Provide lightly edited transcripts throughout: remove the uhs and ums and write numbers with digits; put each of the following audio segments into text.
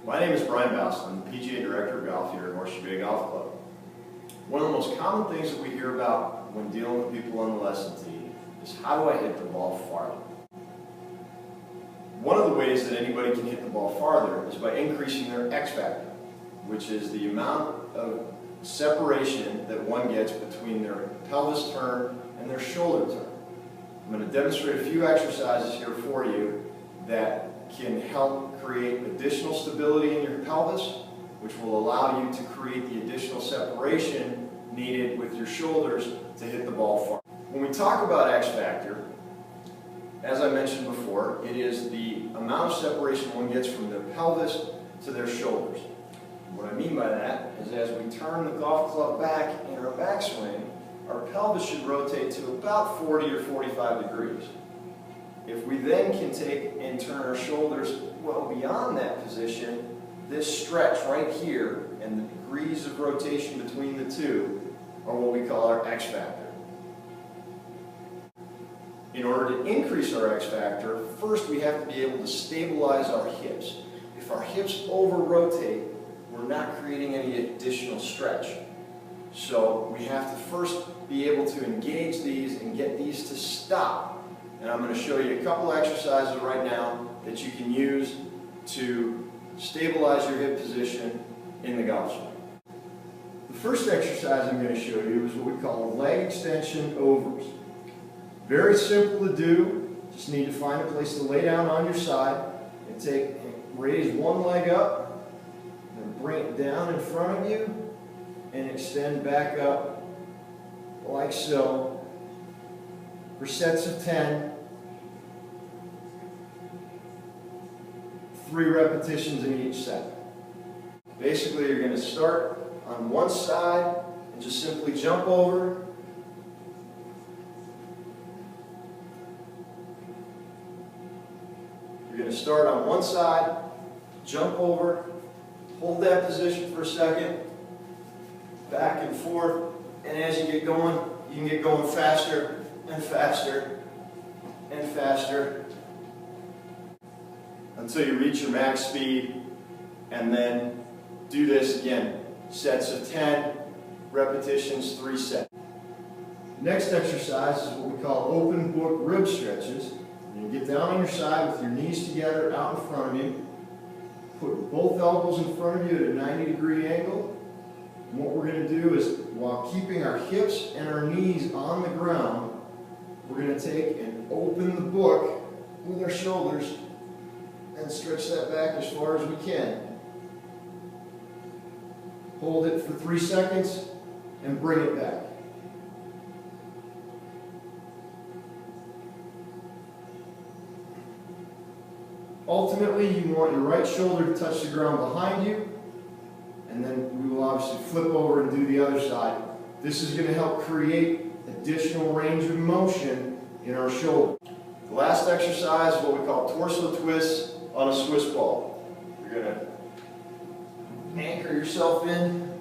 My name is Brian Bass. I'm the PGA Director of Golf here at North Bay Golf Club. One of the most common things that we hear about when dealing with people on the lesson tee is, how do I hit the ball farther? One of the ways that anybody can hit the ball farther is by increasing their X factor, which is the amount of separation that one gets between their pelvis turn and their shoulder turn. I'm going to demonstrate a few exercises here for you that can help create additional stability in your pelvis, which will allow you to create the additional separation needed with your shoulders to hit the ball far. When we talk about X factor, as I mentioned before, it is the amount of separation one gets from their pelvis to their shoulders. What I mean by that is, as we turn the golf club back in our backswing, our pelvis should rotate to about 40 or 45 degrees. If we then can take and turn our shoulders well beyond that position, this stretch right here and the degrees of rotation between the two are what we call our X factor. In order to increase our X factor, first we have to be able to stabilize our hips. If our hips over-rotate, we're not creating any additional stretch. So we have to first be able to engage these and get these to stop. And I'm going to show you a couple exercises right now that you can use to stabilize your hip position in the golf swing. The first exercise I'm going to show you is what we call leg extension overs. Very simple to do. Just need to find a place to lay down on your side and raise one leg up, and bring it down in front of you and extend back up like so for sets of 10, 3 repetitions in each set. Basically, you're going to start on one side and just simply jump over. You're going to start on one side, jump over, hold that position for a second, back and forth, and as you get going, you can get going faster and faster and faster until you reach your max speed, and then do this again. Sets of 10, repetitions, 3 sets. Next exercise is what we call open book rib stretches. You get down on your side with your knees together out in front of you. Put both elbows in front of you at a 90-degree angle. And what we're going to do is, while keeping our hips and our knees on the ground, we're going to take and open the book with our shoulders and stretch that back as far as we can. Hold it for 3 seconds and bring it back. Ultimately, you want your right shoulder to touch the ground behind you, and then we will obviously flip over and do the other side. This is going to help create additional range of motion in our shoulder. The last exercise is what we call torso twists on a Swiss ball. You're going to anchor yourself in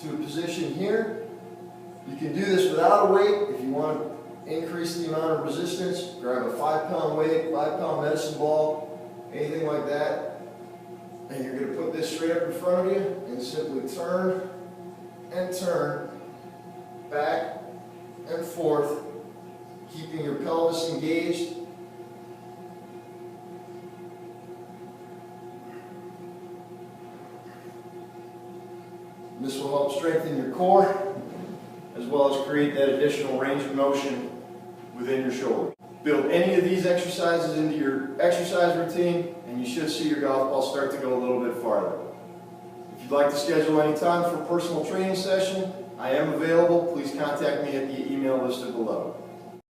to a position here. You can do this without a weight. If you want to increase the amount of resistance, grab a 5-pound weight, 5-pound medicine ball, anything like that. And you're going to put this straight up in front of you and simply turn and turn, back and forth, keeping your pelvis engaged. This will help strengthen your core, as well as create that additional range of motion within your shoulder. Build any of these exercises into your exercise routine, and you should see your golf ball start to go a little bit farther. If you'd like to schedule any time for a personal training session, I am available. Please contact me at the email listed below.